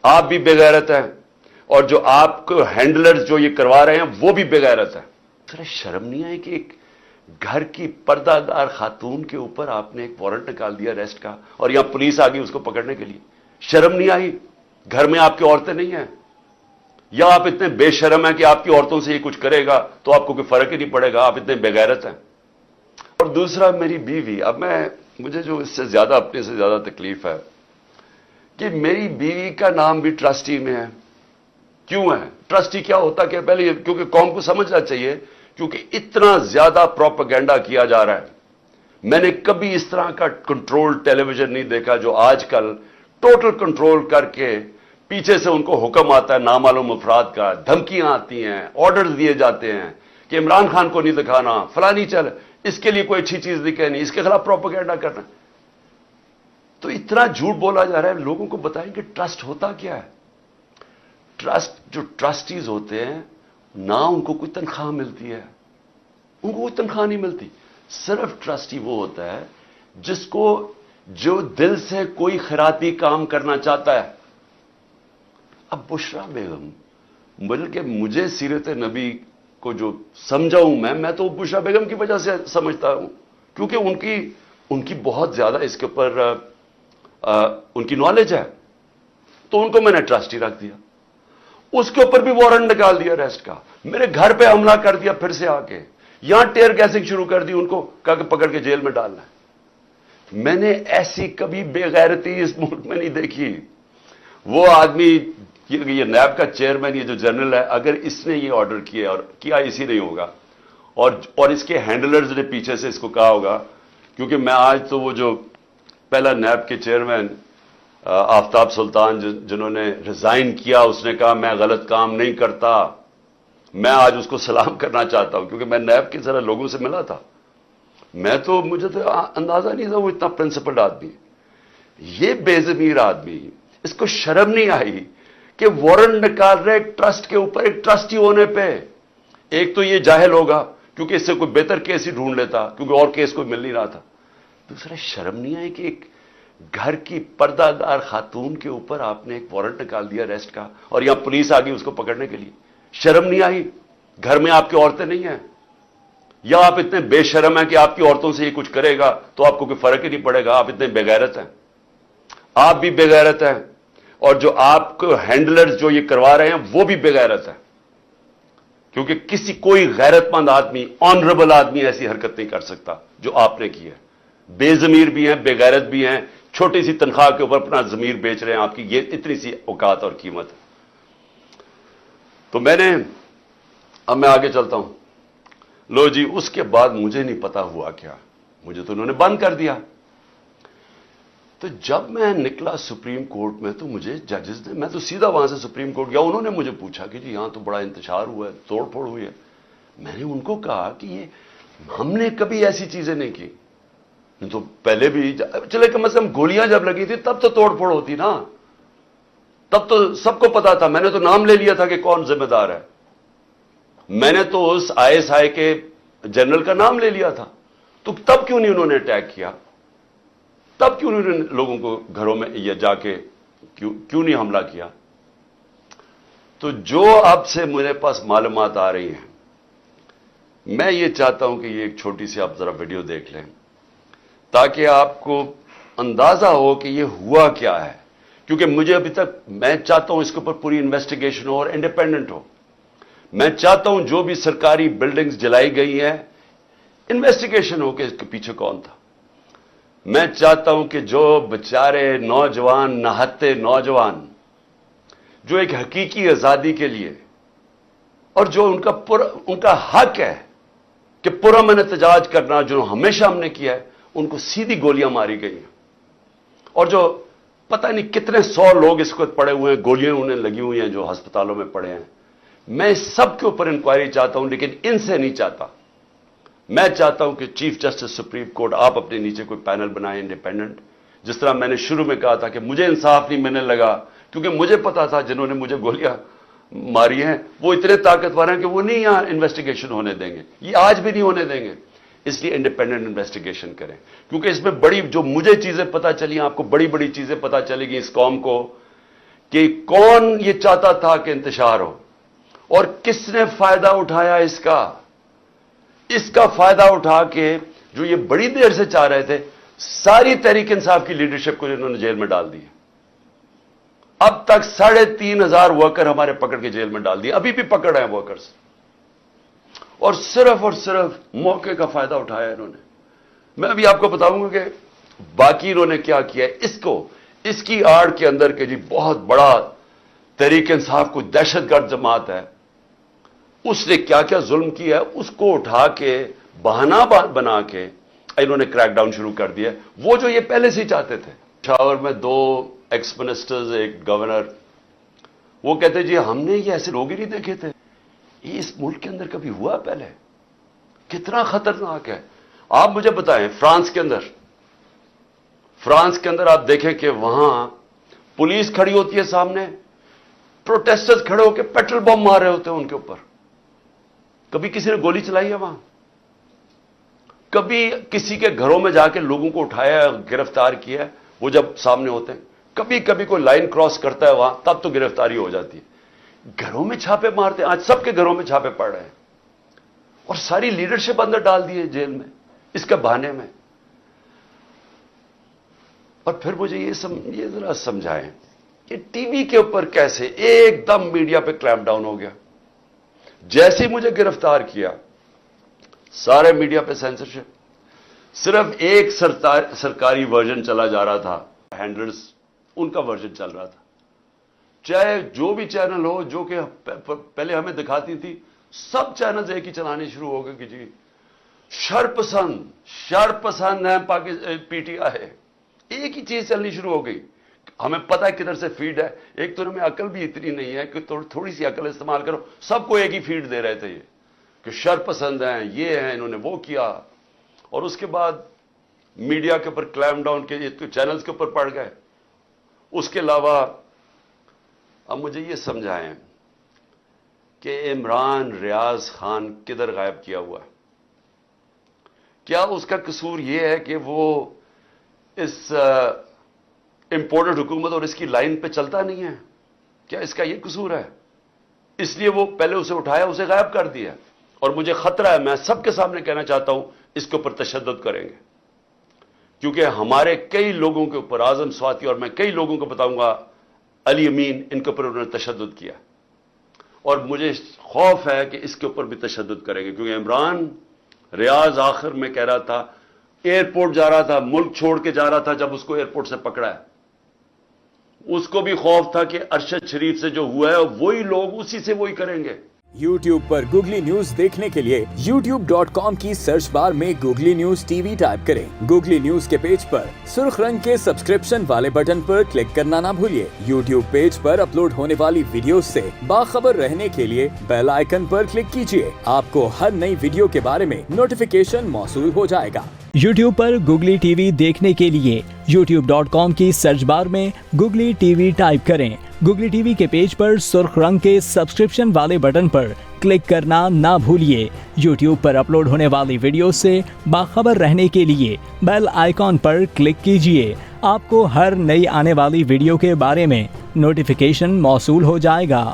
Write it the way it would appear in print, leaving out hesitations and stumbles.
آپ بھی بےغیرت ہیں اور جو آپ کو ہینڈلرز جو یہ کروا رہے ہیں وہ بھی بےغیرت ہیں. ذرا شرم نہیں آئی کہ ایک گھر کی پردہ دار خاتون کے اوپر آپ نے ایک وارنٹ نکال دیا اریسٹ کا اور یہاں پولیس آ گئی اس کو پکڑنے کے لیے؟ شرم نہیں آئی؟ گھر میں آپ کی عورتیں نہیں ہیں؟ یا آپ اتنے بے شرم ہیں کہ آپ کی عورتوں سے یہ کچھ کرے گا تو آپ کو کوئی فرق ہی نہیں پڑے گا، آپ اتنے بےغیرت ہیں؟ اور دوسرا میری بیوی، اب مجھے جو اس سے زیادہ اپنے سے زیادہ تکلیف ہے کہ میری بیوی کا نام بھی ٹرسٹی میں ہے. کیوں ہے؟ ٹرسٹی کیا ہوتا کہ پہلے کیونکہ قوم کو سمجھنا چاہیے، کیونکہ اتنا زیادہ پروپیگنڈا کیا جا رہا ہے. میں نے کبھی اس طرح کا کنٹرول ٹیلی ویژن نہیں دیکھا جو آج کل ٹوٹل کنٹرول کر کے پیچھے سے ان کو حکم آتا ہے نامعلوم افراد کا، دھمکیاں آتی ہیں، آرڈرز دیے جاتے ہیں کہ عمران خان کو نہیں دکھانا، فلانی چل اس کے لیے کوئی اچھی چیز نہیں کہنی، اس کے خلاف پروپیگنڈا کرنا. تو اتنا جھوٹ بولا جا رہا ہے. لوگوں کو بتائیں کہ ٹرسٹ ہوتا کیا ہے. ٹرسٹ، جو ٹرسٹیز ہوتے ہیں نہ ان کو کوئی تنخواہ ملتی ہے، ان کو کوئی تنخواہ نہیں ملتی. صرف ٹرسٹی وہ ہوتا ہے جس کو جو دل سے کوئی خیراتی کام کرنا چاہتا ہے. اب بشرا بیگم، بلکہ مجھے سیرت نبی کو جو سمجھا ہوں میں تو بشرا بیگم کی وجہ سے سمجھتا ہوں، کیونکہ ان کی بہت زیادہ اس کے اوپر ان کی نالج ہے، تو ان کو میں نے ٹرسٹی رکھ دیا. اس کے اوپر بھی وارنٹ نکال دیا اریسٹ کا، میرے گھر پہ حملہ کر دیا پھر سے آ کے، یہاں ٹیئر گیسنگ شروع کر دی، ان کو کہا کہ پکڑ کے جیل میں ڈالنا ہے. میں نے ایسی کبھی بے غیرتی اس ملک میں نہیں دیکھی. وہ آدمی، یہ نیب کا چیئرمین، یہ جو جنرل ہے، اگر اس نے یہ آرڈر کیا اور کیا اسی نہیں ہوگا اور اس کے ہینڈلرز نے پیچھے سے اس کو کہا ہوگا، کیونکہ میں آج تو وہ جو پہلا نیب کے چیئرمین آفتاب سلطان جنہوں نے ریزائن کیا، اس نے کہا میں غلط کام نہیں کرتا. میں آج اس کو سلام کرنا چاہتا ہوں کیونکہ میں نیب کے ذرا لوگوں سے ملا تھا. مجھے تو اندازہ نہیں تھا وہ اتنا پرنسپلڈ آدمی. یہ بے ضمیر آدمی، اس کو شرم نہیں آئی کہ وارنٹ نکال رہے ایک ٹرسٹ کے اوپر، ایک ٹرسٹی ہونے پہ. ایک تو یہ جاہل ہوگا کیونکہ اس سے کوئی بہتر کیس ہی ڈھونڈ لیتا، کیونکہ اور کیس کوئی مل نہیں رہا تھا. دوسرا، شرم نہیں آئی کہ ایک گھر کی پردہ دار خاتون کے اوپر آپ نے ایک وارنٹ نکال دیا اریسٹ کا اور یہاں پولیس آ گئی اس کو پکڑنے کے لیے؟ شرم نہیں آئی؟ گھر میں آپ کی عورتیں نہیں ہیں؟ یا آپ اتنے بے شرم ہیں کہ آپ کی عورتوں سے یہ کچھ کرے گا تو آپ کو کوئی فرق ہی نہیں پڑے گا، آپ اتنے بےغیرت ہیں؟ آپ بھی بےغیرت ہیں اور جو آپ کو ہینڈلرز جو یہ کروا رہے ہیں وہ بھی بےغیرت ہیں. کیونکہ کوئی غیرت مند آدمی، آنریبل آدمی ایسی حرکت نہیں کر سکتا جو آپ نے کی ہے. بے ضمیر بھی ہیں، بے غیرت بھی ہیں، چھوٹی سی تنخواہ کے اوپر اپنا ضمیر بیچ رہے ہیں. آپ کی یہ اتنی سی اوقات اور قیمت ہے. تو اب میں آگے چلتا ہوں. لو جی، اس کے بعد مجھے نہیں پتا ہوا کیا، مجھے تو انہوں نے بند کر دیا. تو جب میں نکلا سپریم کورٹ میں تو مجھے ججز نے، میں تو سیدھا وہاں سے سپریم کورٹ گیا، انہوں نے مجھے پوچھا کہ جی یہاں تو بڑا انتشار ہوا ہے، توڑ پھوڑ ہوئی ہے. میں نے ان کو کہا کہ یہ ہم نے کبھی ایسی چیزیں نہیں کی. تو پہلے بھی چلے کم از کم گولیاں جب لگی تھی تب تو توڑ پھوڑ ہوتی نا، تب تو سب کو پتا تھا. میں نے تو نام لے لیا تھا کہ کون ذمہ دار ہے. میں نے تو اس ISI کے جنرل کا نام لے لیا تھا. تو تب کیوں نہیں انہوں نے اٹیک کیا؟ تب کیوں انہوں نے لوگوں کو گھروں میں یا جا کے کیوں نہیں حملہ کیا؟ تو جو اب سے میرے پاس معلومات آ رہی ہیں، میں یہ چاہتا ہوں کہ یہ ایک چھوٹی سی آپ ذرا ویڈیو دیکھ لیں تاکہ آپ کو اندازہ ہو کہ یہ ہوا کیا ہے. کیونکہ مجھے ابھی تک، میں چاہتا ہوں اس کے اوپر پوری انویسٹیگیشن ہو اور انڈیپینڈنٹ ہو. میں چاہتا ہوں جو بھی سرکاری بلڈنگز جلائی گئی ہیں انویسٹیگیشن ہو کہ اس کے پیچھے کون تھا. میں چاہتا ہوں کہ جو بیچارے نوجوان، نہتے نوجوان، جو ایک حقیقی آزادی کے لیے اور جو ان کا حق ہے کہ پرامن احتجاج کرنا، جو ہمیشہ ہم نے کیا ہے، ان کو سیدھی گولیاں ماری گئی ہیں. اور جو پتہ نہیں کتنے 100 لوگ اس کو پڑے ہوئے ہیں، گولیاں انہیں لگی ہوئی ہیں جو ہسپتالوں میں پڑے ہیں. میں سب کے اوپر انکوائری چاہتا ہوں، لیکن ان سے نہیں چاہتا. میں چاہتا ہوں کہ چیف جسٹس سپریم کورٹ آپ اپنے نیچے کوئی پینل بنائیں انڈیپینڈنٹ. جس طرح میں نے شروع میں کہا تھا کہ مجھے انصاف نہیں ملنے لگا کیونکہ مجھے پتا تھا جنہوں نے مجھے گولیاں ماری ہیں وہ اتنے طاقتور ہیں کہ وہ نہیں یہاں انویسٹیگیشن ہونے دیں گے، یہ آج بھی نہیں ہونے دیں گے. اس لیے انڈیپینڈنٹ انویسٹیگیشن کریں، کیونکہ اس میں بڑی جو مجھے چیزیں پتہ چلی، آپ کو بڑی بڑی چیزیں پتہ چلے گی اس قوم کو کہ کون یہ چاہتا تھا کہ انتشار ہو اور کس نے فائدہ اٹھایا اس کا فائدہ اٹھا کے جو یہ بڑی دیر سے چاہ رہے تھے ساری تحریک انصاف کی لیڈرشپ کو انہوں نے جیل میں ڈال دی. اب تک 3,500 ورکر ہمارے پکڑ کے جیل میں ڈال دیے, ابھی بھی پکڑ رہے ہیں ورکرز, اور صرف موقع کا فائدہ اٹھایا انہوں نے. میں ابھی آپ کو بتاؤں گا کہ باقی انہوں نے کیا کیا ہے. اس کی آڑ کے اندر کہ جی بہت بڑا تحریک انصاف کو دہشت گرد جماعت ہے, اس نے کیا کیا ظلم کیا ہے اس کو اٹھا کے بہانہ بنا کے انہوں نے کریک ڈاؤن شروع کر دیا. وہ جو یہ پہلے سے ہی چاہتے تھے. پشاور میں 2 ایکس منسٹرز, ایک گورنر, وہ کہتے جی ہم نے یہ ایسے لوگ ہی نہیں دیکھے تھے, یہ اس ملک کے اندر کبھی ہوا پہلے, کتنا خطرناک ہے. آپ مجھے بتائیں فرانس کے اندر آپ دیکھیں کہ وہاں پولیس کھڑی ہوتی ہے سامنے, پروٹیسٹرز کھڑے ہو کے پیٹرول بم مار رہے ہوتے ہیں ان کے اوپر. کبھی کسی نے گولی چلائی ہے وہاں؟ کبھی کسی کے گھروں میں جا کے لوگوں کو اٹھایا گرفتار کیا ہے وہ جب سامنے ہوتے ہیں؟ کبھی کوئی لائن کراس کرتا ہے وہاں تب تو گرفتاری ہو جاتی ہے. گھروں میں چھاپے مارتے ہیں, آج سب کے گھروں میں چھاپے پڑ رہے ہیں اور ساری لیڈرشپ اندر ڈال دی ہے جیل میں اس کے بہانے میں. اور پھر مجھے یہ ذرا سمجھائیں کہ ٹی وی کے اوپر کیسے ایک دم میڈیا پہ کلیمپ ڈاؤن ہو گیا. جیسے ہی مجھے گرفتار کیا سارے میڈیا پہ سینسرشپ, صرف ایک سرکاری ورژن چلا جا رہا تھا, ہینڈلرز ان کا ورژن چل رہا تھا. چاہے جو بھی چینل ہو جو کہ پہلے ہمیں دکھاتی تھی, سب چینلز ایک ہی چلانے شروع ہو گئے کہ جی شر پسند ہے پی ٹی آئی, ایک ہی چیز چلنی شروع ہو گئی. ہمیں پتہ ہے کدھر سے فیڈ ہے. ایک تو ہمیں عقل بھی اتنی نہیں ہے کہ تھوڑی سی عقل استعمال کرو. سب کو ایک ہی فیڈ دے رہے تھے یہ کہ شر پسند ہیں, یہ ہیں, انہوں نے وہ کیا. اور اس کے بعد میڈیا کے اوپر کلیمپ ڈاؤن کے چینلز کے اوپر پڑ گئے. اس کے علاوہ اب مجھے یہ سمجھائیں کہ عمران ریاض خان کدھر غائب کیا ہوا ہے؟ کیا اس کا قصور یہ ہے کہ وہ اس امپورٹڈ حکومت اور اس کی لائن پہ چلتا نہیں ہے؟ کیا اس کا یہ قصور ہے؟ اس لیے وہ پہلے اسے اٹھایا, اسے غائب کر دیا. اور مجھے خطرہ ہے, میں سب کے سامنے کہنا چاہتا ہوں, اس کے اوپر تشدد کریں گے, کیونکہ ہمارے کئی لوگوں کے اوپر, اعظم سواتی اور میں کئی لوگوں کو بتاؤں گا, علی امین, ان کے اوپر انہوں نے تشدد کیا. اور مجھے خوف ہے کہ اس کے اوپر بھی تشدد کریں گے, کیونکہ عمران ریاض آخر میں کہہ رہا تھا, ایئرپورٹ جا رہا تھا, ملک چھوڑ کے جا رہا تھا, جب اس کو ایئرپورٹ سے پکڑا ہے اس کو بھی خوف تھا کہ ارشد شریف سے جو ہوا ہے وہی لوگ اسی سے وہی کریں گے. YouTube پر گوگلی نیوز دیکھنے کے لیے youtube.com کی سرچ بار میں googly news T V type کریں. گوگلی نیوز کے پیج پر سرخ رنگ کے سبسکرپشن والے بٹن پر کلک کرنا نہ بھولیے. YouTube پیج پر اپلوڈ ہونے والی ویڈیوز سے باخبر رہنے کے لیے بیل آئیکن پر کلک کیجیے. آپ کو ہر نئی ویڈیو کے بارے میں نوٹیفیکیشن موصول ہو جائے گا. YouTube پر گوگلی ٹی وی دیکھنے کے لیے youtube.com کی سرچ بار میں گوگلی ٹی وی ٹائپ کریں. گوگلی ٹی وی کے پیج پر سرخ رنگ کے سبسکرپشن والے بٹن پر کلک کرنا نہ بھولیے. YouTube پر اپلوڈ ہونے والی ویڈیو سے باخبر رہنے کے لیے بیل آئیکن پر کلک کیجیے. آپ کو ہر نئی آنے والی ویڈیو کے بارے میں نوٹیفیکیشن موصول ہو جائے گا.